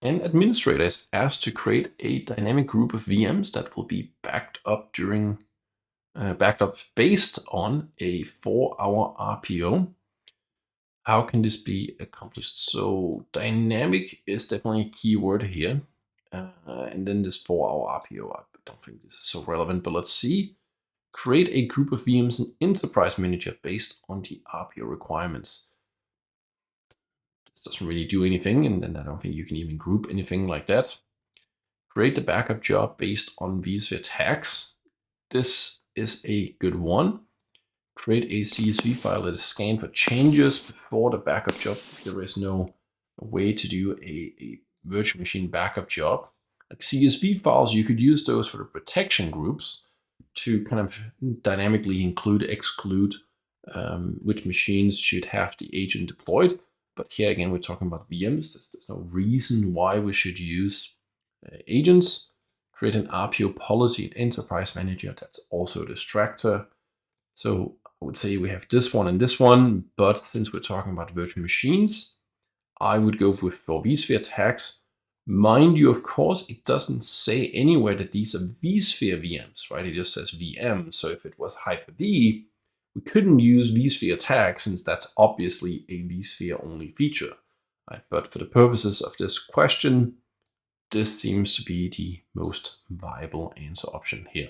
An administrator is asked to create a dynamic group of VMs that will be backed up based on a 4-hour RPO. How can this be accomplished? So dynamic is definitely a key word here. And then this 4-hour RPO, I don't think this is so relevant, but let's see. Create a group of VMs in Enterprise Manager based on the RPO requirements. This doesn't really do anything, and then I don't think you can even group anything like that. Create the backup job based on vSphere tags. This is a good one. Create a CSV file that is scanned for changes before the backup job. There is no way to do a virtual machine backup job. Like CSV files, you could use those for the protection groups to kind of dynamically include, exclude which machines should have the agent deployed. But here again, we're talking about VMs. There's no reason why we should use agents. Create an RPO policy in Enterprise Manager. That's also a distractor. So I would say we have this one and this one, but since we're talking about virtual machines, I would go with for vSphere tags. Mind you, of course, it doesn't say anywhere that these are vSphere VMs, right? It just says VM. So if it was Hyper-V, we couldn't use vSphere tags since that's obviously a vSphere only feature, right? But for the purposes of this question, this seems to be the most viable answer option here.